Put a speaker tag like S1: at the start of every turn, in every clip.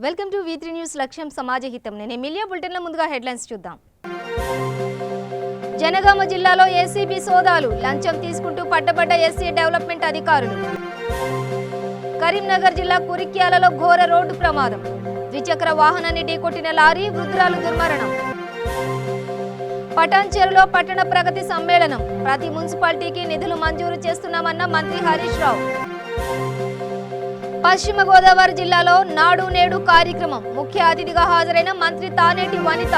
S1: Welcome to V3 news లక్ష్యం సమాజహితం. నేను Emilia. బులెటిన్ల ముందుగా హెడ్లైన్స్ చూద్దాం. జనగామ జిల్లాలో ఏసీబీ సోదాలు, లంచం తీసుకుంటూ పట్టబడ్డ ఎస్సీ డెవలప్మెంట్ అధికారులు. కరీంనగర్ జిల్లా కురిక్యాలలో ఘోర రోడ్డు ప్రమాదం, ద్విచక్ర వాహనాన్ని ఢీకొట్టిన లారీ, వృద్ధురాలు దుర్మరణం. పటాన్చెరులో పట్టణ ప్రగతి సమ్మేళనం, ప్రతి మున్సిపాలిటీకి నిధులు మంజూరు చేస్తున్నామన్న మంత్రి హరీష్ రావు. పశ్చిమ గోదావరి జిల్లాలో నాడు నేడు కార్యక్రమం, ముఖ్య అతిథిగా హాజరైన మంత్రి తానేటి వనిత.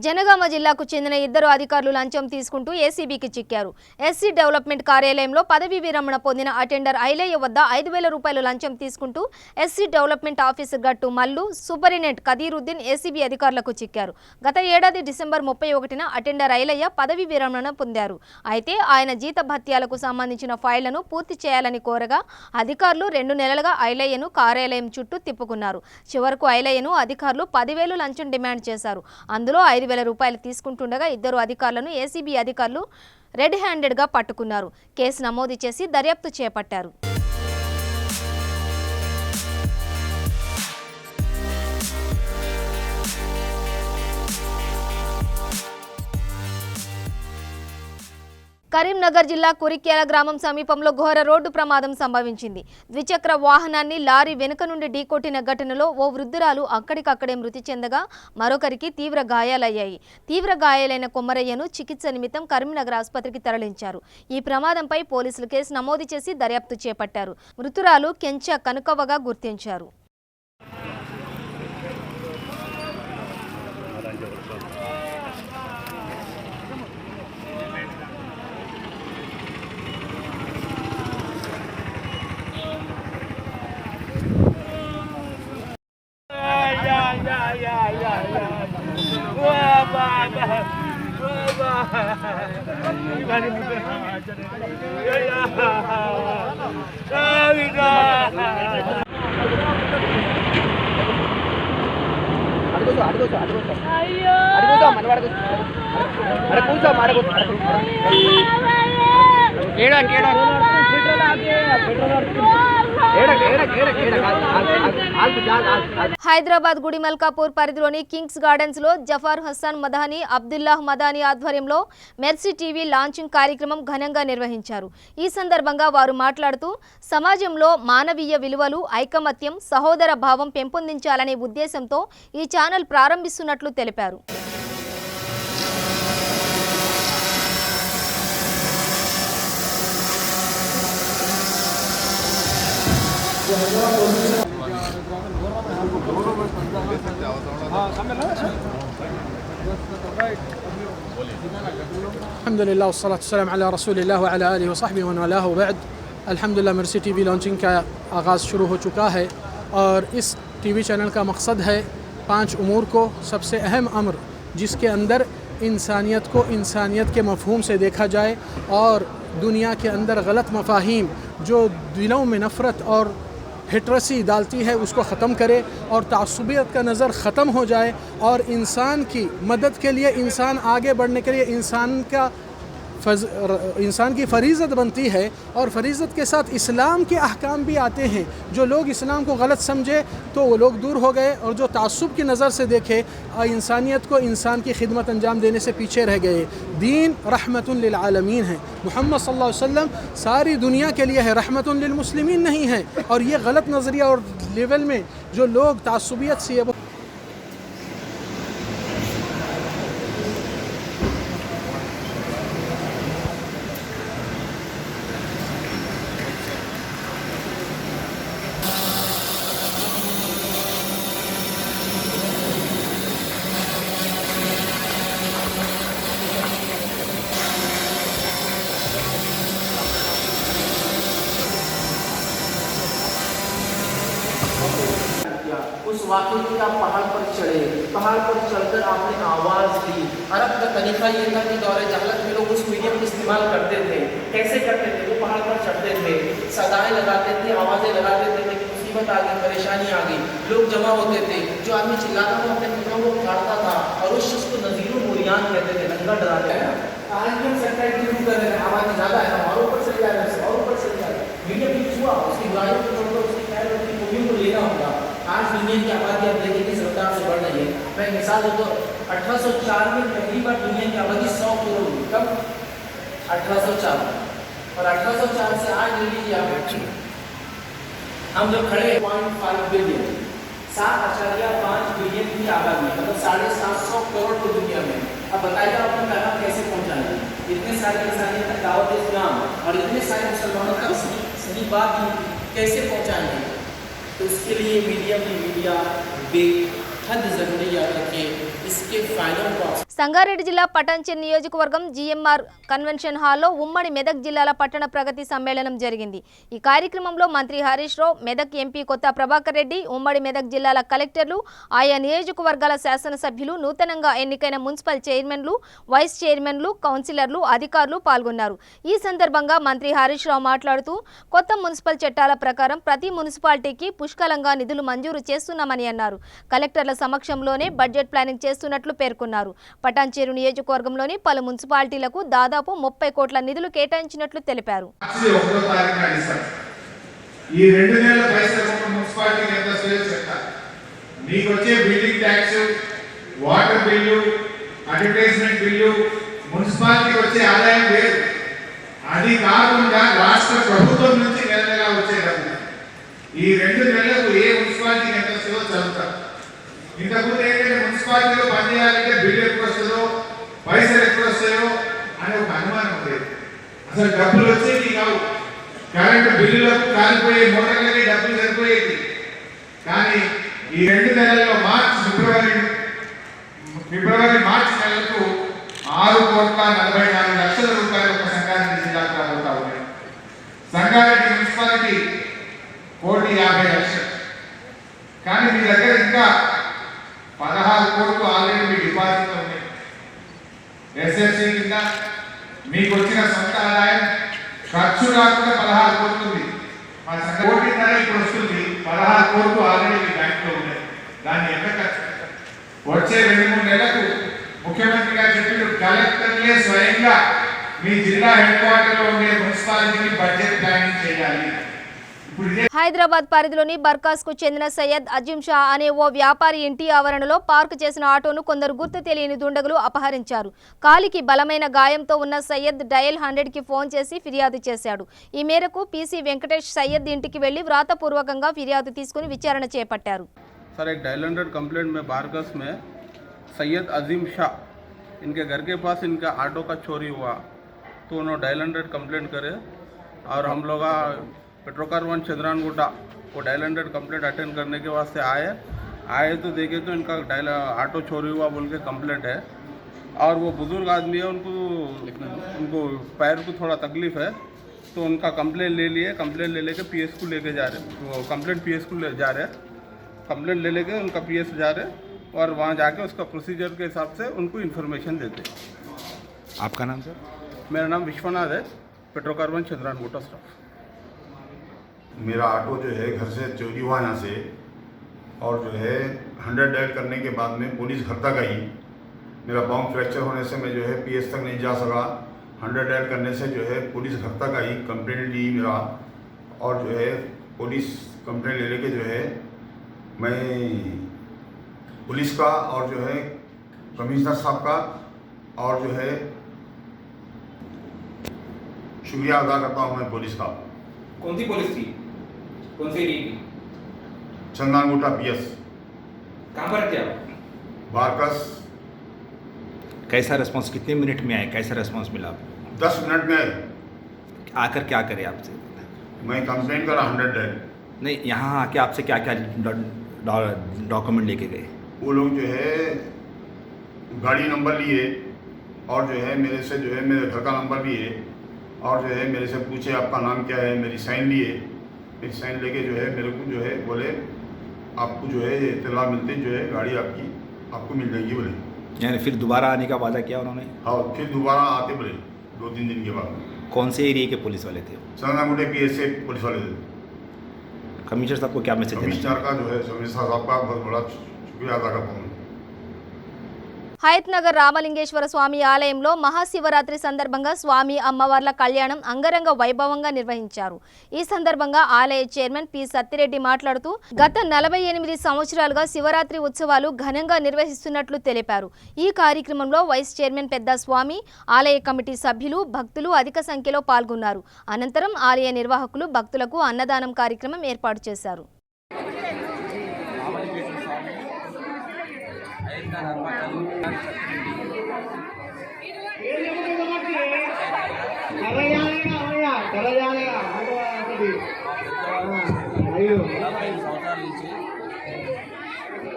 S1: జనగామ జిల్లాకు చెందిన ఇద్దరు అధికారులు లంచం తీసుకుంటూ ఏసీబీకి చిక్కారు. ఎస్సీ డెవలప్మెంట్ కార్యాలయంలో పదవీ విరమణ పొందిన అటెండర్ ఐలయ్య వద్ద 5,000 రూపాయలు లంచం తీసుకుంటూ ఎస్సీ డెవలప్మెంట్ ఆఫీసర్ గట్టు మల్లు, సూపరింటెండెంట్ కదీరుద్దీన్ ఏసీబీ అధికారులకు చిక్కారు. గత ఏడాది డిసెంబర్ 31న అటెండర్ ఐలయ్య పదవీ విరమణ పొందారు. అయితే ఆయన జీత భత్యాలకు సంబంధించిన ఫైళ్లను పూర్తి చేయాలని కోరగా అధికారులు 2 నెలలుగా ఐలయ్యను కార్యాలయం చుట్టూ తిప్పుకున్నారు. చివరకు ఐలయ్యను అధికారులు 10,000 లంచం డిమాండ్ చేశారు. అందులో 5,000 రూపాయలు తీసుకుంటుండగా ఇద్దరు అధికారులను ఏసీబీ అధికారులు రెడ్ హ్యాండెడ్గా పట్టుకున్నారు. కేసు నమోదు చేసి దర్యాప్తు చేపట్టారు. కరీంనగర్ జిల్లా కురిక్యాల గ్రామం సమీపంలో ఘోర రోడ్డు ప్రమాదం సంభవించింది. ద్విచక్ర వాహనాన్ని లారీ వెనుక నుండి ఢీకొట్టిన ఘటనలో ఓ వృద్ధురాలు అక్కడికక్కడే మృతి చెందగా మరొకరికి తీవ్ర గాయాలయ్యాయి. తీవ్ర గాయాలైన కొమ్మరయ్యను చికిత్స నిమిత్తం కరీంనగర్ ఆసుపత్రికి తరలించారు. ఈ ప్రమాదంపై పోలీసులు కేసు నమోదు చేసి దర్యాప్తు చేపట్టారు. మృతురాలు కెంచ కనుకవగా గుర్తించారు. హైదరాబాద్ గుడిమల్కాపూర్ పరిధిలోని కింగ్స్ గార్డెన్స్ లో జఫార్ హసన్ మదాని, అబ్దుల్లాహ్ మదాని ఆధ్వర్యంలో మెర్సీ టీవీ లాంచింగ్ కార్యక్రమం ఘనంగా నిర్వహించారు. ఈ సందర్భంగా వారు మాట్లాడుతూ సమాజంలో మానవీయ విలువలు, ఐకమత్యం, సహోదర భావం పెంపొందించాలనే ఉద్దేశంతో ఈ ఛానల్ ప్రారంభిస్తున్నట్లు తెలిపారు.
S2: अल्हम्दुलिल्लाह वस्सलातु वस्सलाम अला रसूलिल्लाह व अला आलिहि व सहबिहि व मन वालाहु व बाद। अल्हम्दुलिल्लाह मेर्सी टीवी लॉन्चिंग का आगाज़ शुरू हो चुका है और इस टीवी चैनल का मकसद है 5 उमूर को, सबसे अहम अमर जिसके अंदर इंसानियत को इंसानियत के मफहूम से देखा जाए और दुनिया के अंदर गलत मफाहीम जो दिलों में नफ़रत और हिटरसी डालती है उसको ख़त्म करे और तासुबियत का नज़र ख़त्म हो जाए और इंसान की मदद के लिए, इंसान आगे बढ़ने के लिए इंसान की फ़रीज़त बनती है और फ़रीज़त के साथ इस्लाम के अहकाम भी आते हैं। जो लोग इस्लाम को गलत समझे तो वो लोग दूर हो गए और जो तासुब की नज़र से देखे इंसानियत को इंसान की खिदमत अंजाम देने से पीछे रह गए। दीन रहमतुन लिल आलमीन है, मोहम्मद सल्लल्लाहु अलैहि वसल्लम सारी दुनिया के लिए है, रहमतुन लिल मुस्लिमीन नहीं है। और ये गलत नज़रिया और लेवल में जो लोग तासुबियत से
S3: उस वाक़े में आप पहाड़ पर चढ़े, पहाड़ पर चढ़कर आपने आवाज़ दी। अरब का तरीक़ा ये था कि दौरे जहलत में लोग उस मीडियम का इस्तेमाल करते थे। कैसे करते थे? वो पहाड़ पर चढ़ते थे, सदाएँ लगाते थे, आवाज़ें लगाते थे, लेकिन मुसीबत आ गई, परेशानी आ गई, लोग जमा होते थे, जो आदमी चिल्लाता था अपने कपड़ों को उखाड़ता था और उस शख्स को नज़ीरुल बुनियान कहते थे, नंगा डराते हैं। आज भी हम सेटेलाइट यूज़ कर रहे हैं, आवाज़ ज़्यादा है, और ऊपर चले जा रहे हैं, और ऊपर चले जा रहे हैं। मीडियम यूज़ हुआ, उसकी बुराइयों को छोड़कर उसकी खैर उसकी खूबियों को लेना होगा। आज दुनिया की आबादी आप देखें किस रफ्तार से बढ़ रही है। मैं एक मिसाल दूँ तो 1804 में पहली बार दुनिया की आबादी 100 करोड़ हुई। कब? 1804। और 1804 से आज ले लीजिए आप, हम जो खड़े 0.5 बिलियन, 7.5 बिलियन की आबादी, मतलब 750 करोड़ की दुनिया में। अब बताइए आप अपना पैगाम कैसे पहुंचाएंगे? इतने सारे इंसानियत तक दावत इस्लाम और इतने सारे मुसलमानों तक सही बात कैसे पहुंचाएंगे? तो उसके लिए मीडिया बेहद ज़रूरी याद रखिए इसके फायदों को।
S1: సంగారెడ్డి జిల్లా పటాన్చెరు నియోజకవర్గం జీఎంఆర్ కన్వెన్షన్ హాల్లో ఉమ్మడి మెదక్ జిల్లాల పట్టణ ప్రగతి సమ్మేళనం జరిగింది. ఈ కార్యక్రమంలో మంత్రి హరీష్ రావు, మెదక్ ఎంపీ కొత్త ప్రభాకర్ రెడ్డి, ఉమ్మడి మెదక్ జిల్లాల కలెక్టర్లు, ఆయా నియోజకవర్గాల శాసనసభ్యులు, నూతనంగా ఎన్నికైన మున్సిపల్ చైర్మన్లు, వైస్ చైర్మన్లు, కౌన్సిలర్లు, అధికారులు పాల్గొన్నారు. ఈ సందర్భంగా మంత్రి హరీష్ రావు మాట్లాడుతూ కొత్త మున్సిపల్ చట్టాల ప్రకారం ప్రతి మున్సిపాలిటీకి పుష్కలంగా నిధులు మంజూరు చేస్తున్నామని అన్నారు. కలెక్టర్ల సమక్షంలోనే బడ్జెట్ ప్లానింగ్ చేస్తున్నట్లు పేర్కొన్నారు. పటాన్చెరు నియోజకవర్గంలోని పలు మున్సిపాలిటీలకు దాదాపు 30 కోట్ల నిధులు కేటాయించినట్లు తెలిపారు.
S4: ఈ 2 నెలల పైసలు మున్సిపాలిటీకి ఎంత సేవ్ చేస్తారు? మీకు వచ్చే building tax, water bill, advertisement bill, మున్సిపాలిటీకి వచ్చే ఆదాయం వేరు. అది కాకుండా రాష్ట్ర ప్రభుత్వం నుంచి నెల నెలా వచ్చే డబ్బు. ఈ 2 నెలలకు ఏ మున్సిపాలిటీకి ఎంత సేవ చదువుతారు? ఇంతకుముందు ఏంటంటే మున్సిపాలిటీలో పనిచేయాలంటే బిల్లు ఎప్పుడు వస్తుందో, పైసలు ఎప్పుడు వస్తాయో అనే ఒక అనుమానం ఉండేది. అసలు డబ్బులు వచ్చేవి కావు. కరెంటు బిల్లులకు కాలిపోయే మోటార్లకి డబ్బులు సరిపోయేది. కానీ ఈ 2 నెలల్లో ఫిబ్రవరి మార్చి నెలలకు 6,44,00,000 రూపాయలు ఒక సంగారెడ్డి జిల్లాకు రాబోతా ఉన్నాయి. సంగారెడ్డి మున్సిపాలిటీ 1,50,00,000. కానీ మీ దగ్గర ఇంకా 16 కోట్లు ఆల్రెడీ మీ డిపాజిట్ ఉన్నాయి. ఎస్ఎఫ్సి కింద మీకు వచ్చిన సొంత ఆదాయం ఖర్చు రాకుండా 16 కోట్లు ఉంది. మా సంఘ కోటిన్నర ఇప్పుడు వస్తుంది. 16 కోట్లు ఆల్రెడీ మీ బ్యాంకులో ఉన్నాయి. దాన్ని ఎంత ఖర్చు వచ్చే 2-3 నెలలకు ముఖ్యమంత్రి గారు చెప్పిన కలెక్టర్లే స్వయంగా మీ జిల్లా హెడ్ క్వార్టర్లో ఉండే మున్సిపాలిటీని బడ్జెట్ ప్లానింగ్ చేయాలి.
S1: హైదరాబాద్ పరిధిలోని బర్కాస్కు చెందిన సయ్యద్ అజీం షా అనే ఓ వ్యాపారి ఇంటి ఆవరణలో పార్కు చేసిన ఆటోను కొందరు గుర్తు తెలియని దుండగులు అపహరించారు. కాలికి బలమైన గాయంతో ఉన్న సయ్యద్ డయల్ 100కి ఫోన్ చేసి ఫిర్యాదు చేశాడు. ఈ మేరకు పీసీ వెంకటేష్ సయ్యద్ ఇంటికి వెళ్లి వ్రాతపూర్వకంగా ఫిర్యాదు తీసుకుని విచారణ చేపట్టారు.
S5: सर एक डायल 100 कंप्लेंट में बारगस में सैयद अजीम शाह इनके घर के पास इनका ऑटो का चोरी हुआ, तो उन्होंने डायल 100 कंप्लेंट करे और हम लोग पेट्रोकार 1 चंद्रानगुट्टा वो डायल 100 कंप्लेंट अटेंड करने के वास्ते आए तो देखे तो इनका डायल ऑटो चोरी हुआ बोल के कंप्लेंट है। और वो बुज़ुर्ग आदमी है, उनको पैर को थोड़ा तकलीफ़ है, तो उनका कंप्लेंट ले लिए। कंप्लेंट ले लेके पीएस को लेके जा रहे, वो कंप्लेंट पीएस को ले जा रहे, कंप्लेंट ले लेके उनका पीएस जा रहे और वहाँ जाके उसका प्रोसीजर के हिसाब से उनको इन्फॉर्मेशन देते।
S6: आपका नाम सर?
S5: मेरा नाम विश्वनाथ है, पेट्रोकार 1 चंद्रानगुट्टा स्टाफ।
S7: मेरा ऑटो जो है घर से चोरी हुआ यहाँ से, और जो है 100 डायल करने के बाद में पुलिस घर तक आई। मेरा बाउंड फ्रैक्चर होने से मैं जो है पीएस तक नहीं जा सका। 100 डायल करने से जो है पुलिस घर तक आई, कंप्लेंट ली मेरा, और जो है पुलिस कंप्लेंट ले लेके जो है मैं पुलिस का और जो है कमिश्नर साहब का और जो है शुक्रिया अदा करता हूँ मैं पुलिस का।
S8: कौन सी पुलिस थी? कौन सी एरिया की?
S7: चंद्रानगुट्टा पीएस।
S8: कहाँ पर थे आप?
S7: बारकस।
S6: कैसा रेस्पॉन्स, कितने मिनट में आए, कैसा रेस्पॉन्स मिला आपको?
S7: 10 मिनट में आए।
S6: आकर क्या करे आपसे?
S7: मैं कंप्लेंट करा 100 डायल।
S6: नहीं, यहाँ आके आपसे क्या क्या डॉक्यूमेंट लेके गए?
S7: वो लोग जो है गाड़ी नंबर लिए, और जो है मेरे से जो है मेरे घर का नंबर लिए, और जो है मेरे से पूछे आपका नाम क्या है, मेरी साइन लिए। मेरी साइन लेके जो है मेरे को जो है बोले आपको जो है इत्तला मिलते जो है गाड़ी आपको मिल जाएगी बोले।
S6: यानी फिर दोबारा आने का वादा किया उन्होंने?
S7: हाँ, फिर दोबारा आते बोले 2-3 दिन के बाद।
S6: कौन से एरिया के पुलिस वाले थे?
S7: चंद्रानगुट्टा पीएस से पुलिस वाले थे।
S6: कमिश्नर साहब को क्या मैसेज देना?
S7: कमिश्नर का जो है कमिश्नर साहब का बहुत बड़ा शुक्रिया अदा करता हूँ।
S1: హయత్ నగర్ రామలింగేశ్వర స్వామి ఆలయంలో మహాశివరాత్రి సందర్భంగా స్వామి అమ్మవార్ల కళ్యాణం అంగరంగ వైభవంగా నిర్వహించారు. ఈ సందర్భంగా ఆలయ చైర్మన్ పి సత్తిరెడ్డి మాట్లాడుతూ గత 48 సంవత్సరాలుగా శివరాత్రి ఉత్సవాలు ఘనంగా నిర్వహిస్తున్నట్లు తెలిపారు. ఈ కార్యక్రమంలో వైస్ చైర్మన్ పెద్ద స్వామి, ఆలయ కమిటీ సభ్యులు, భక్తులు అధిక సంఖ్యలో పాల్గొన్నారు. అనంతరం ఆలయ నిర్వాహకులు భక్తులకు అన్నదానం కార్యక్రమం ఏర్పాటు చేశారు.
S9: సంవత్సరాల నుంచి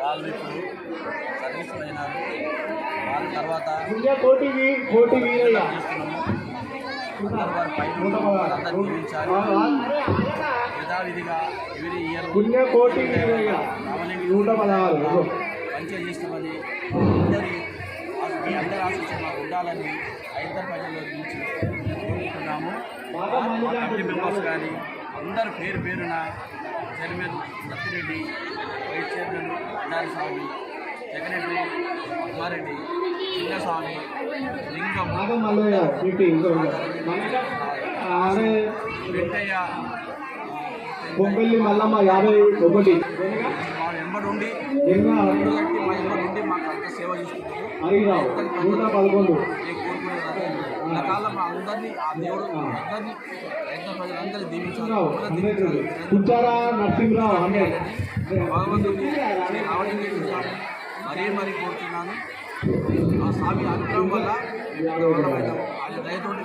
S9: వాళ్ళు ఇప్పుడు సర్వీసులు అయినారు. వాళ్ళ తర్వాత యథావిధిగా ఎవ్రీ ఇయర్ మంచిగా చేస్తామని అందరి ఆశించి మాకు ఉండాలని ఐదర్ ప్రజల్లో నుంచి కోరుకుంటున్నాము. కమిటీ మెంబర్స్ కానీ అందరూ పేరు పేరున chairman Sattireddy, vice chairman Bandari Swamy, secretary Padmareddy, Chinnaswamy, Lingam, Venkayya,
S10: Mallamma 51
S9: మా వెంబడుండి మాకు అంత సేవ చేస్తున్నారు. కాలం అందరినీ ఆ దేవుడు అందరినీ రైతు ప్రజలందరినీ దీవించాలి. భగవంతుడిని మరీ కోరుతున్నాను. ఆ స్వామి అనుగ్రహం వల్ల ఆయన దయతోటి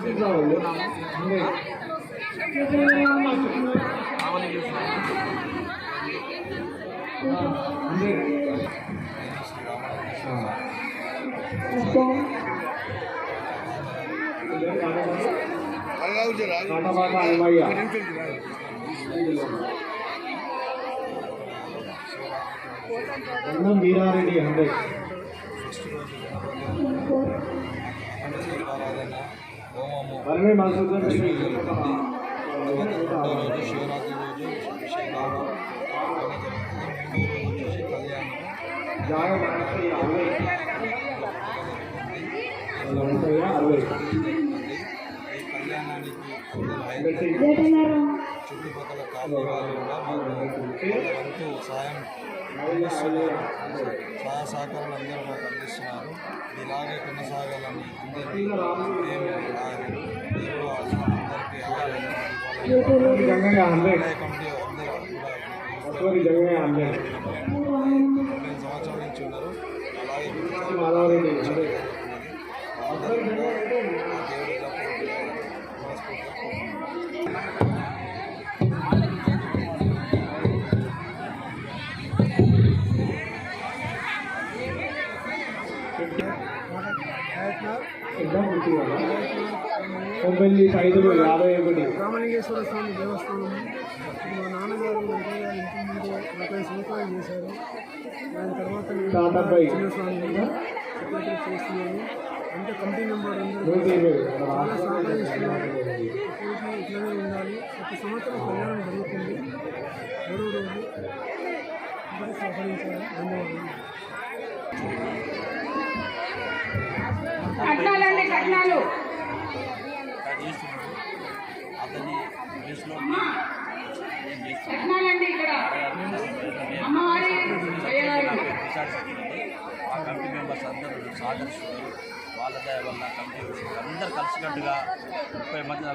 S10: వీరారెడ్డి 100
S9: చుట్టుపక్కల కాలనీ వాళ్ళు కూడా మాకు సహాయం సహాయ సహకారాలు అందరూ మాకు అందిస్తున్నారు. ఇలాగే కొనసాగాలని అందరికీ కమిటీ 15 సంవత్సరాల నుంచి ఉన్నారు. అలాగే
S2: రామలింగేశ్వర స్వామి దేవస్థానం మా నాన్నగారు వెంకయ్య ఇంటి ముందు 40 సంవత్సరాలు చేశారు. దాని తర్వాత చిన్నస్వామి సెక్రటరీ చేస్తున్నాను. అంటే కమిటీ నెంబర్ అందరూ చాలా సహకరిస్తున్నారు. ఇట్లనే ఉండాలి. ప్రతి సంవత్సరం కళ్యాణం జరుగుతుంది. మరో రోజు అందరూ సహకరించాలి. ధన్యవాదాలు.
S9: అతని వయసులో ఆ కమిటీ మెంబర్స్ అందరూ సహకరిస్తున్నారు. వాళ్ళ దయ వల్ల కమిటీ అందరూ కలిసికట్టుగా 30 మంది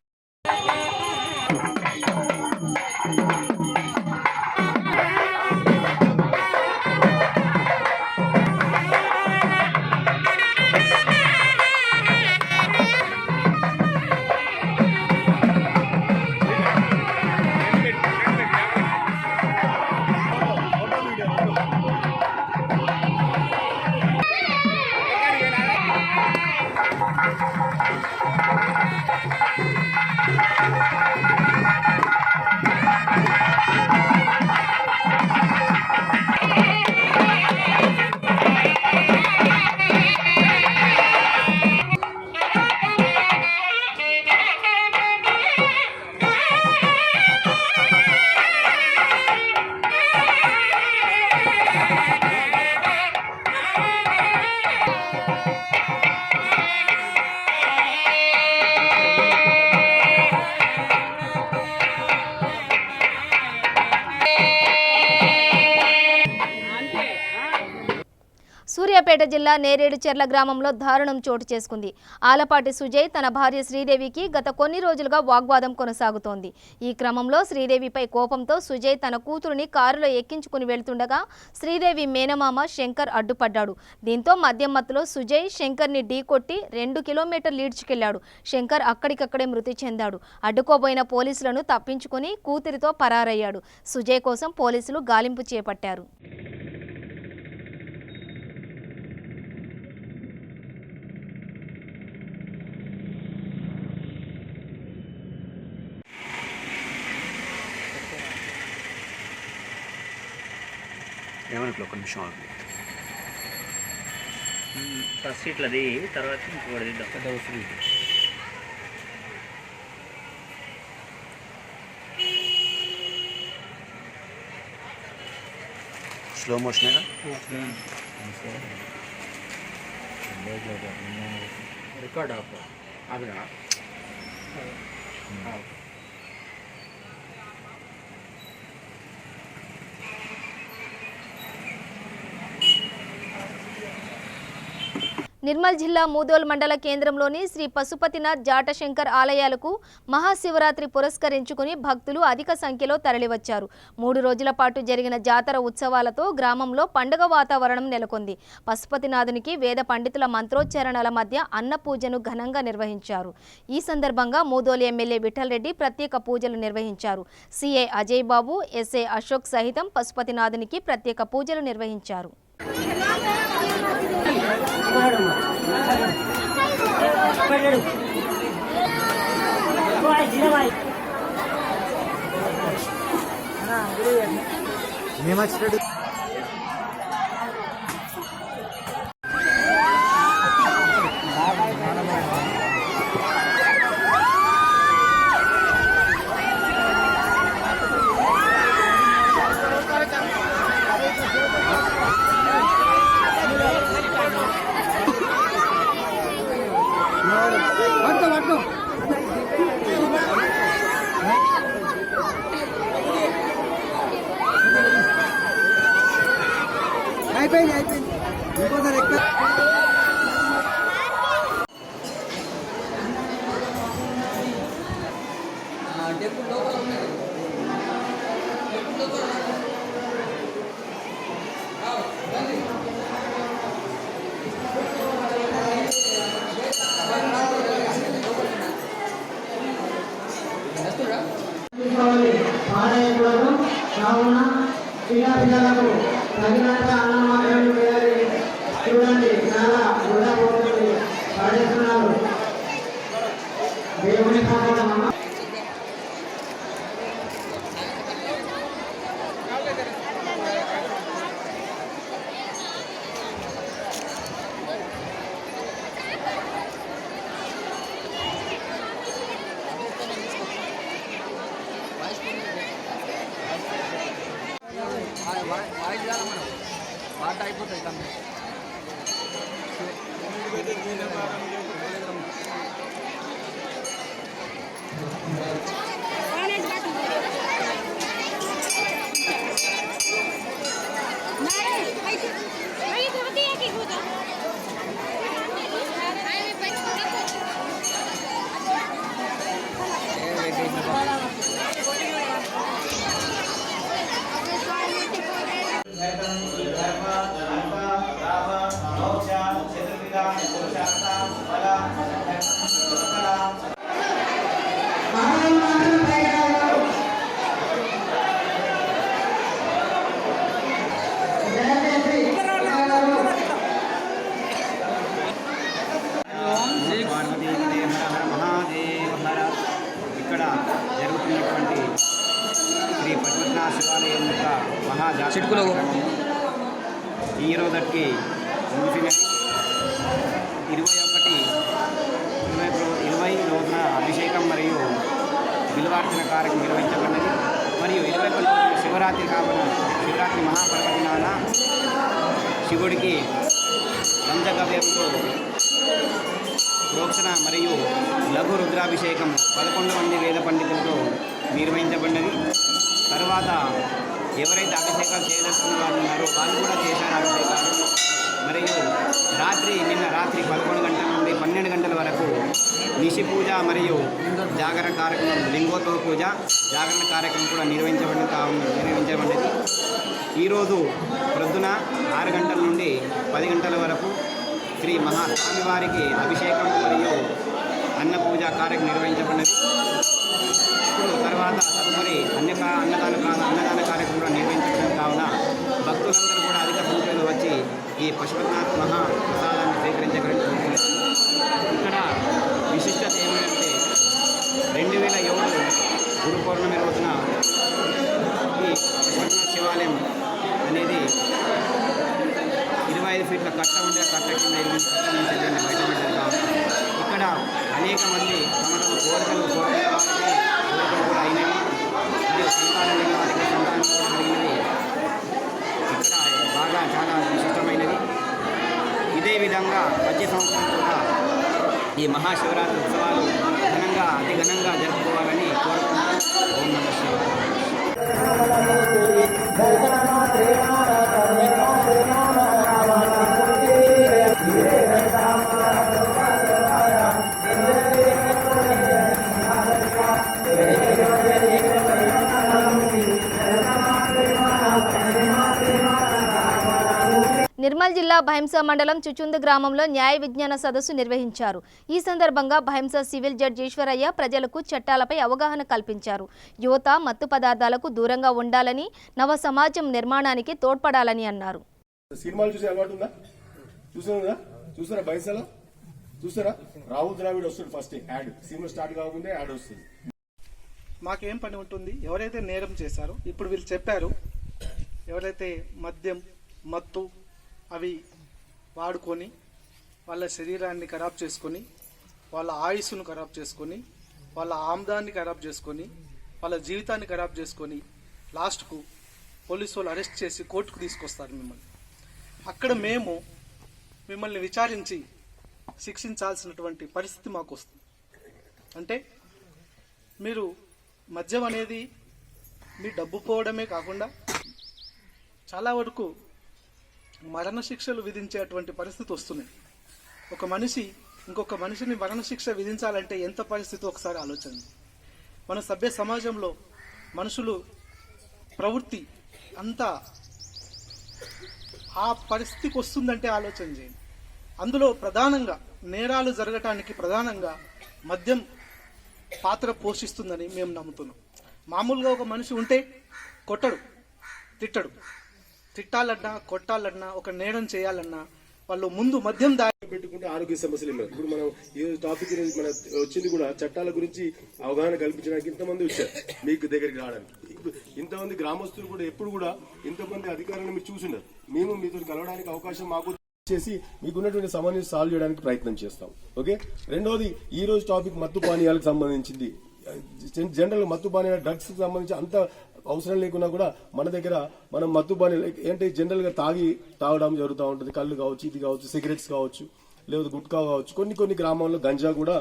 S1: సూర్యాపేట జిల్లా నేరేడుచెర్ల గ్రామంలో దారుణం చోటు చేసుకుంది. ఆలపాటి సుజయ్ తన భార్య శ్రీదేవికి గత కొన్ని రోజులుగా వాగ్వాదం కొనసాగుతోంది. ఈ క్రమంలో శ్రీదేవిపై కోపంతో సుజయ్ తన కూతురుని కారులో ఎక్కించుకుని వెళ్తుండగా శ్రీదేవి మేనమామ శంకర్ అడ్డుపడ్డాడు. దీంతో మద్యం మత్తులో సుజయ్ శంకర్ని ఢీకొట్టి 2 కిలోమీటర్లు ఈడ్చుకెళ్లాడు. శంకర్ అక్కడికక్కడే మృతి చెందాడు. అడ్డుకోబోయిన పోలీసులను తప్పించుకుని కూతురితో పరారయ్యాడు. సుజయ్ కోసం పోలీసులు గాలింపు చేపట్టారు.
S6: ఏమనుకో ఒక నిమిషం ఆగు.
S9: ఫస్ట్ ఇట్లది తర్వాత ఇంకోటి
S6: స్లో మోషనేగా
S5: రికార్డ్ ఆఫ్ ఆగినా
S1: నిర్మల్ జిల్లా మూదోల్ మండల కేంద్రంలోని శ్రీ పశుపతినాథ్ జాటశంకర్ ఆలయాలకు మహాశివరాత్రి పురస్కరించుకుని భక్తులు అధిక సంఖ్యలో తరలివచ్చారు. 3 రోజుల పాటు జరిగిన జాతర ఉత్సవాలతో గ్రామంలో పండుగ వాతావరణం నెలకొంది. పశుపతినాథునికి వేద పండితుల మంత్రోచ్చరణల మధ్య అన్న పూజను ఘనంగా నిర్వహించారు. ఈ సందర్భంగా మూదోల్ ఎమ్మెల్యే విఠల్ రెడ్డి ప్రత్యేక పూజలు నిర్వహించారు. సిఐ అజయ్ బాబు, ఎస్ఐ అశోక్ సహితం పశుపతినాథునికి ప్రత్యేక పూజలు నిర్వహించారు.
S10: కావున పిల్లలకు తగినంత అన్నం మాత్రమే వేయాలి. చూడండి, చాలా వృధా పోతుంది, పడేస్తున్నారు. దేవుని పాపం మాట అయిపోతాయి.
S6: ఇక్కడ జరుగుతున్నటువంటి శ్రీ పశుపతినాథ శివాలయం యొక్క మహాజాతర ఈ రోజుకి ముగిసిన 20 రోజున అభిషేకం మరియు బిల్వార్చన కార్యక్రమం నిర్వహించబడినది. మరియు 21 శివరాత్రి కావున శివరాత్రి మహాపర్వదినాన శివుడికి పంచగవ్యంతో ప్రోక్షణ మరియు లఘు రుద్రాభిషేకం 11 మంది వేద పండితులతో నిర్వహించబడినది. తర్వాత ఎవరైతే అభిషేకాలు చేయదలుచుకున్న వాళ్ళు ఉన్నారో వాళ్ళు కూడా చేశారు అభిషేకాలు. మరియు నిషి పూజ మరియు జాగరణ కార్యక్రమం, లింగోద్భవ పూజ, జాగరణ కార్యక్రమం కూడా నిర్వహించబడినది. ఈరోజు ప్రొద్దున 6 గంటల నుండి 10 గంటల వరకు శ్రీ మహాస్వామివారికి అభిషేకం మరియు అన్న పూజ కార్యక్రమం నిర్వహించబడినది. తర్వాత తదుపరి అన్నదాన కార్యక్రమం కూడా నిర్వహించడం కావున భక్తులందరూ కూడా అధిక సంఖ్యలో వచ్చి ఈ పశుపతినాథ్ మహాప్రసాదాన్ని స్వీకరించగలుగుతున్నారు. ఇక్కడ విశిష్టత ఏమిటంటే 2007 గురు పౌర్ణమి రోజున ఈ పశుపతినాథ్ శివాలయం అనేది 25 ఫీట్ల కట్ట ఉండే కట్ట కింద బయటపడ్డారు. కావున ఇక్కడ అనేక మంది తమ కోరికలు కూడా అయినవి మరియు సంతానం లేని వారికి సంతానం కూడా కలిగినవి ఇక్కడ బాగా చాలా విశిష్టమైనది. ఇదే విధంగా వచ్చే సంవత్సరం కూడా ఈ మహాశివరాత్రి ఉత్సవాలు అతి ఘనంగా జరుపుకోవాలని కోరుకుంటూ ఓం నమః శివాయ.
S1: నిర్మల్ జిల్లా భైంసా మండలం చుచుంద గ్రామంలో న్యాయ విజ్ఞాన సదస్సు నిర్వహించారు. ఈ సందర్భంగా భైంసా సివిల్ జడ్జి ఈశ్వరయ్య ప్రజలకు చట్టాలపై అవగాహన కల్పించారు. యువత మత్తు పదార్థాలకు దూరంగా ఉండాలని, నవ సమాజం నిర్మాణానికి తోడ్పడాలని అన్నారు.
S11: సినిమాలు చూసే అలవాటు ఉందా? చూసారా భైంసాలో? చూసారా? రాహుల్ ద్రావిడ్ వస్తుంది ఫస్ట్ యాడ్, సినిమా స్టార్ట్ కాకముందే యాడ్ వస్తుంది.
S2: మాకేం పని ఉంటుంది? ఎవరైతే నేరం చేశారో ఇప్పుడు వీళ్ళు చెప్పారు, ఎవరైతే మద్యం మత్తు అవి వాడుకొని వాళ్ళ శరీరాన్ని ఖరాబ్ చేసుకొని, వాళ్ళ ఆయుస్సును ఖరాబ్ చేసుకొని, వాళ్ళ ఆమ్దాన్ని ఖరాబ్ చేసుకొని, వాళ్ళ జీవితాన్ని ఖరాబ్ చేసుకొని లాస్ట్కు పోలీసు వాళ్ళు అరెస్ట్ చేసి కోర్టుకు తీసుకొస్తారు మిమ్మల్ని. అక్కడ మేము మిమ్మల్ని విచారించి శిక్షించాల్సినటువంటి పరిస్థితి మాకు వస్తుంది. అంటే మీరు మద్యం అనేది మీ డబ్బు పోవడమే కాకుండా చాలా వరకు మరణశిక్షలు విధించేటువంటి పరిస్థితి వస్తున్నాయి. ఒక మనిషి ఇంకొక మనిషిని మరణశిక్ష విధించాలంటే ఎంత పరిస్థితి ఒకసారి ఆలోచన. మన సభ్య సమాజంలో మనుషులు ప్రవృత్తి అంతా ఆ పరిస్థితికి వస్తుందంటే ఆలోచన చేయండి. అందులో ప్రధానంగా నేరాలు జరగటానికి ప్రధానంగా మద్యం పాత్ర పోషిస్తుందని మేము నమ్ముతున్నాం. మామూలుగా ఒక మనిషి ఉంటే కొట్టడు, తిట్టడు. తిట్టాలన్నా కొట్టాలన్నా ఒక నేరం చేయాలన్నా వాళ్ళు ముందు మద్యం
S11: పెట్టుకుంటే ఆరోగ్య సమస్యలు ఏమైనా. ఇప్పుడు మనం ఈ టాపిక్ మన వచ్చింది కూడా చట్టాల గురించి అవగాహన కల్పించడానికి ఇంతమంది వచ్చారు మీకు దగ్గరికి రావడానికి. ఇప్పుడు ఇంతమంది గ్రామస్తులు కూడా ఎప్పుడు కూడా ఇంతమంది అధికారులను మీరు చూసినారు. మేము మీతో కలవడానికి అవకాశం మాకు చేసి మీకున్నటువంటి సమస్యను సాల్వ్ చేయడానికి ప్రయత్నం చేస్తాం. ఓకే. రెండోది ఈ రోజు టాపిక్ మత్తు పానీయాలకు సంబంధించింది. జనరల్ మత్తు పానీయాల డ్రగ్స్ కి సంబంధించి అంత అవసరం లేకున్నా కూడా మన దగ్గర మనం మత్తు పానీయాలు ఏంటంటే జనరల్ గా తాగడం జరుగుతూ ఉంటుంది. కళ్ళు కావచ్చు, ఇది కావచ్చు, సిగరెట్స్ కావచ్చు, లేదా గుట్కా కావచ్చు. కొన్ని గ్రామాల్లో గంజా కూడా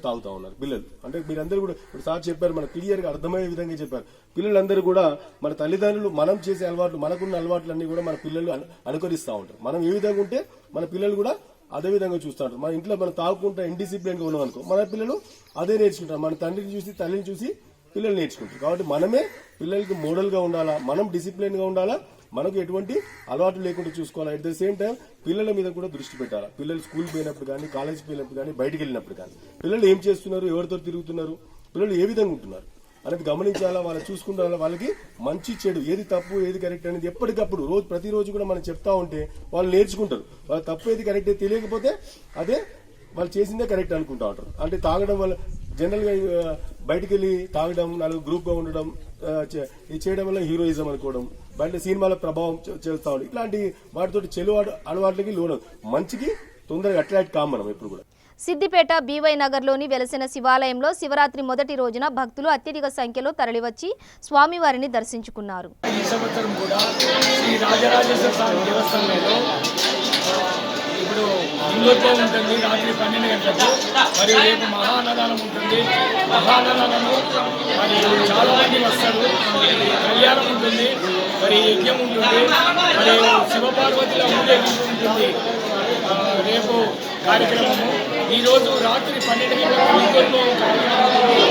S11: తాగుతా ఉన్నారు పిల్లలు. అంటే మీరందరూ కూడా ఇప్పుడు సార్ చెప్పారు, మన క్లియర్ గా అర్థమయ్యే విధంగా చెప్పారు. పిల్లలందరూ కూడా మన తల్లిదండ్రులు మనం చేసే అలవాట్లు, మనకున్న అలవాట్లన్నీ కూడా మన పిల్లలు అనుకరిస్తూ ఉంటారు. మనం ఏ విధంగా ఉంటే మన పిల్లలు కూడా అదే విధంగా చూస్తూ ఉంటారు. మన ఇంట్లో మనం తాగుకుంటా ఇండిసిప్లిన్ గా ఉన్నాం అనుకో, మన పిల్లలు అదే నేర్చుకుంటారు. మన తండ్రిని చూసి తల్లిని చూసి పిల్లలు నేర్చుకుంటారు. కాబట్టి మనమే పిల్లలకి మోడల్ గా ఉండాలా, మనం డిసిప్లిన్ గా ఉండాలా, మనకు ఎటువంటి అలవాటు లేకుండా చూసుకోవాలి. అట్ ద సేమ్ టైం పిల్లల మీద కూడా దృష్టి పెట్టాలి. పిల్లలు స్కూల్ పోయినప్పుడు కానీ, కాలేజ్ పోయినప్పుడు కానీ, బయటికి వెళ్ళినప్పుడు కానీ పిల్లలు ఏం చేస్తున్నారు, ఎవరితో తిరుగుతున్నారు, పిల్లలు ఏ విధంగా ఉంటున్నారు అనేది గమనించాలా. వాళ్ళు చూసుకుంటారా, వాళ్ళకి మంచి చెడు, ఏది తప్పు ఏది కరెక్ట్ అనేది ఎప్పటికప్పుడు ప్రతిరోజు కూడా మనం చెప్తా ఉంటే వాళ్ళు నేర్చుకుంటారు. వాళ్ళ తప్పు ఏది కరెక్ట్ తెలియకపోతే అదే వాళ్ళు చేసిందే కరెక్ట్ అనుకుంటా ఉంటారు. అంటే తాగడం వల్ల జనరల్ గా బయటికి వెళ్ళి తాగడం, నాలుగు గ్రూప్ గా ఉండడం, ఇది చేయడం వల్ల హీరోయిజం అనుకోవడం, బయట సినిమాల ప్రభావం చేస్తా ఉంటాం. ఇట్లాంటి వాటితో చెడు అలవాట్లకి లోను, మంచికి తొందరగా అట్రాక్ట్ కాం మనం ఎప్పుడు కూడా.
S1: సిద్దిపేట బీవై నగర్లోని వెలసిన శివాలయంలో శివరాత్రి మొదటి రోజున భక్తులు అత్యధిక సంఖ్యలో తరలివచ్చి స్వామివారిని దర్శించుకున్నారు.
S12: ఈ సంవత్సరం కూడా శ్రీ రాజరాజేశ్వర స్వామి దేవస్థానంలో ఇప్పుడు లింగోత్సవం ఉంటుంది రాత్రి 12 గంటలకు. మరియు రేపు మహాన్నదానం ఉంటుంది. మహాన్నదానము మరి చాలా మంది వస్తారు. కళ్యాణం ఉంటుంది. మరి యజ్ఞం ఉంటుంది, మరి శివపార్వతుల ఊరేగింపు ఉంటుంది. రేపు కార్యక్రమము ఈరోజు రాత్రి 12 గంటలకు లింగోద్భవం కార్యక్రమం ఉంటుంది.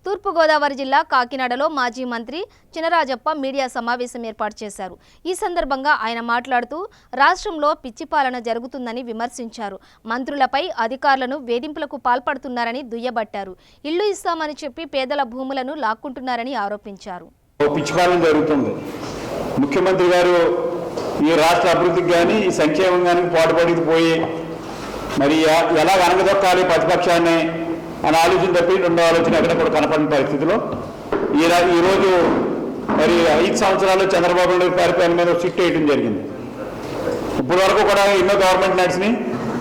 S1: తూర్పుగోదావరి జిల్లా కాకినాడలో మాజీ మంత్రి చినరాజప్ప మీడియా సమావేశం ఏర్పాటు చేశారు. ఈ సందర్భంగా ఆయన మాట్లాడుతూ రాష్ట్రంలో పిచ్చి పాలన జరుగుతుందని విమర్శించారు. మంత్రులపై అధికారులను వేధింపులకు పాల్పడుతున్నారని దుయ్యబట్టారు. ఇళ్లు ఇస్తామని చెప్పి పేదల భూములను లాక్కుంటున్నారని ఆరోపించారు.
S13: పిచ్చి పాలన జరుగుతుంది. ముఖ్యమంత్రి గారు ఈ రాష్ట్ర అభివృద్ధికి కానీ ఈ సంక్షేమం కానీ పాటుపడికి పోయి మరి ఎలా వెనకదొక్కాలి ప్రతిపక్షాన్ని అని ఆలోచన తప్పి రెండో ఆలోచన ఎక్కడ కూడా కనపడిన పరిస్థితిలో ఈరోజు మరి 5 సంవత్సరాలు చంద్రబాబు నాయుడు పరిపాలన మీద సిట్ వేయడం జరిగింది. ఇప్పటి వరకు కూడా ఎన్నో గవర్నమెంట్ నడిచినాయి.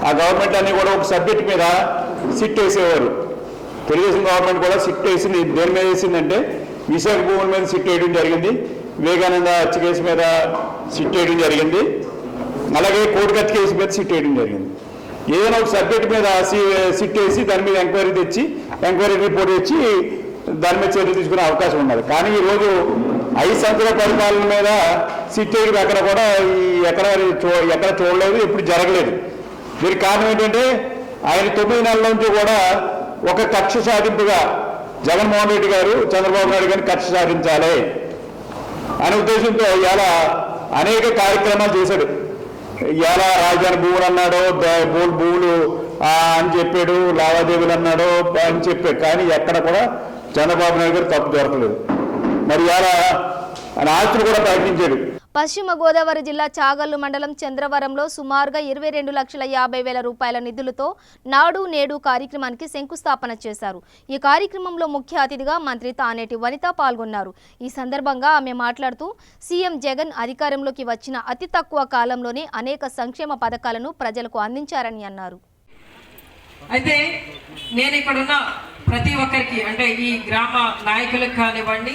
S13: ఆ గవర్నమెంట్ అన్ని కూడా ఒక సబ్జెక్ట్ మీద సిట్ వేసేవారు. తెలుగుదేశం గవర్నమెంట్ కూడా సిట్ వేసింది. దేని మీద వేసిందంటే విశాఖ భూముల మీద సిట్ వేయడం జరిగింది, వివేకానంద హత్య కేసు మీద సిట్ వేయడం జరిగింది, అలాగే కోడికత్తి కేసు మీద సిట్ వేయడం జరిగింది. ఏదైనా ఒక సబ్జెక్ట్ మీద సిట్ వేసి దాని మీద ఎంక్వైరీ తెచ్చి ఎంక్వైరీ రిపోర్ట్ తెచ్చి దాని మీద చర్య తీసుకునే అవకాశం ఉన్నది. కానీ ఈరోజు 5 సంవత్సరాల పరిపాలన మీద సిట్ వేయడం ఎక్కడ కూడా ఎక్కడ చూడలేదు, ఎప్పుడు జరగలేదు. దీనికి కారణం ఏంటంటే ఆయన 9 నెలల నుంచి కూడా ఒక కక్ష సాధింపుగా జగన్మోహన్ రెడ్డి గారు చంద్రబాబు నాయుడు గారిని కక్ష సాధించాలి అనే ఉద్దేశంతో ఇలా అనేక కార్యక్రమాలు చేశాడు. ఎలా రాజధాని భూములు అన్నాడో, భూములు అని చెప్పాడు, లావాదేవీలు అన్నాడో అని చెప్పాడు. కానీ ఎక్కడ కూడా చంద్రబాబు నాయుడు గారు తప్పు దొరకలేదు. మరి ఎలా ఆస్తులు కూడా ప్రకటించాడు.
S1: పశ్చిమ గోదావరి జిల్లా చాగల్లు మండలం చంద్రవరంలో సుమారుగా 22,50,000 రూపాయల నిధులతో నాడు నేడు కార్యక్రమానికి శంకుస్థాపన చేశారు. ఈ కార్యక్రమంలో ముఖ్య అతిథిగా మంత్రి తానేటి వనిత పాల్గొన్నారు. ఈ సందర్భంగా ఆమె మాట్లాడుతూ సీఎం జగన్ అధికారంలోకి వచ్చిన అతి తక్కువ కాలంలోనే అనేక సంక్షేమ పథకాలను ప్రజలకు అందించారని అన్నారు.
S14: అయితే నేను ఇక్కడున్న ప్రతి ఒక్కరికి అంటే ఈ గ్రామ నాయకులకు కానివ్వండి,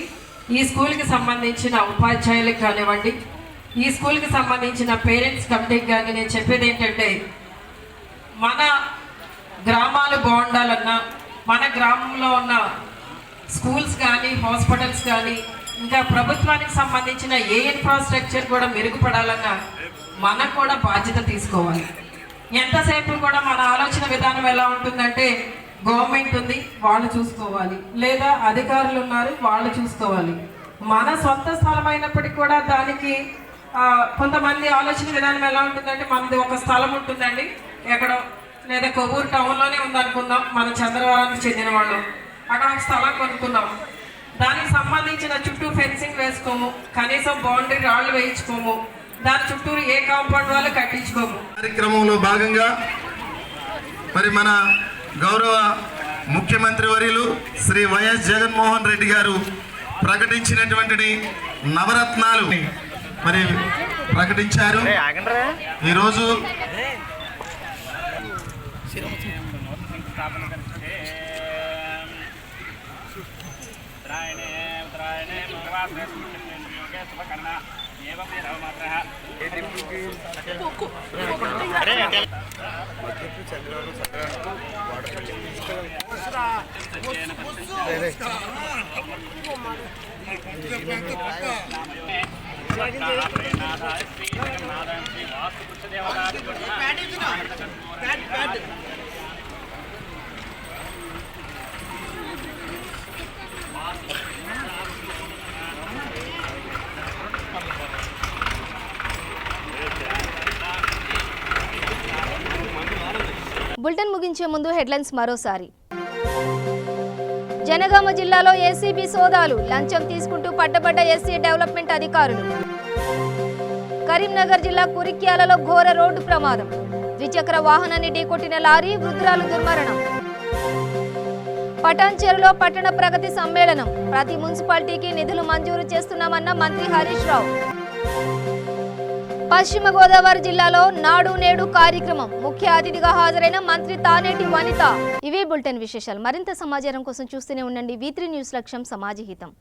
S14: ఈ స్కూల్కి సంబంధించిన ఉపాధ్యాయులకు కానివ్వండి, ఈ స్కూల్కి సంబంధించిన పేరెంట్స్ కమిటీకి కానీ నేను చెప్పేది ఏంటంటే మన గ్రామాలు బాగుండాలన్నా, మన గ్రామంలో ఉన్న స్కూల్స్ కానీ హాస్పిటల్స్ కానీ ఇంకా ప్రభుత్వానికి సంబంధించిన ఏ ఇన్ఫ్రాస్ట్రక్చర్ కూడా మెరుగుపడాలన్నా మనకు కూడా బాధ్యత తీసుకోవాలి. ఎంతసేపు కూడా మన ఆలోచన విధానం ఎలా ఉంటుందంటే గవర్నమెంట్ ఉంది వాళ్ళు చూసుకోవాలి, లేదా అధికారులు ఉన్నారు వాళ్ళు చూసుకోవాలి. మన సొంత స్థలం అయినప్పటికీ కూడా దానికి కొంతమంది ఆలోచన విధానం ఎలా ఉంటుందంటే మనది ఒక స్థలం ఉంటుందండి ఎక్కడో, లేదా కొవ్వూరు టౌన్లోనే ఉందనుకుందాం, మన చంద్రవరానికి చెందిన వాళ్ళు అక్కడ ఒక స్థలం కొనుక్కున్నాం, దానికి సంబంధించిన చుట్టూ ఫెన్సింగ్ వేసుకోము, కనీసం బౌండరీ రాళ్ళు వేయించుకోము, దాని చుట్టూరు ఏ కాంపౌండ్ వాళ్ళు కట్టించుకోము.
S15: కార్యక్రమంలో భాగంగా మరి మన గౌరవ ముఖ్యమంత్రి వర్యులు శ్రీ వైఎస్ జగన్మోహన్ రెడ్డి గారు ప్రకటించినటువంటి నవరత్నాలు మరి ప్రకటించారు. ఈరోజు
S1: బులెటిన్ ముగించే ముందు హెడ్లైన్స్ మరోసారి. జనగామ జిల్లాలో ఏసీబీ సోదాలు, లంచం తీసుకుంటూ పట్టబడ్డ ఎస్సీ డెవలప్మెంట్ అధికారులు. కరీంనగర్ జిల్లా కురిక్యాలలో ఘోర రోడ్డు ప్రమాదం, ద్విచక్ర వాహనాన్ని ఢీకొట్టిన లారీ, వృద్ధురాలు దుర్మరణం. పటాన్చెరులో పట్టణ ప్రగతి సమ్మేళనం, ప్రతి మున్సిపాలిటీకి నిధులు మంజూరు చేస్తున్నామన్న మంత్రి హరీష్ రావు. పశ్చిమ గోదావరి జిల్లాలో నాడు నేడు కార్యక్రమం ముఖ్య అతిథిగా హాజరైన మంత్రి తానేటి వనిత. ఇవే బులెటిన్ విశేషాలు. మరింత సమాచారం కోసం చూస్తూనే ఉండండి V3 న్యూస్. లక్ష్యం సమాజ హితం.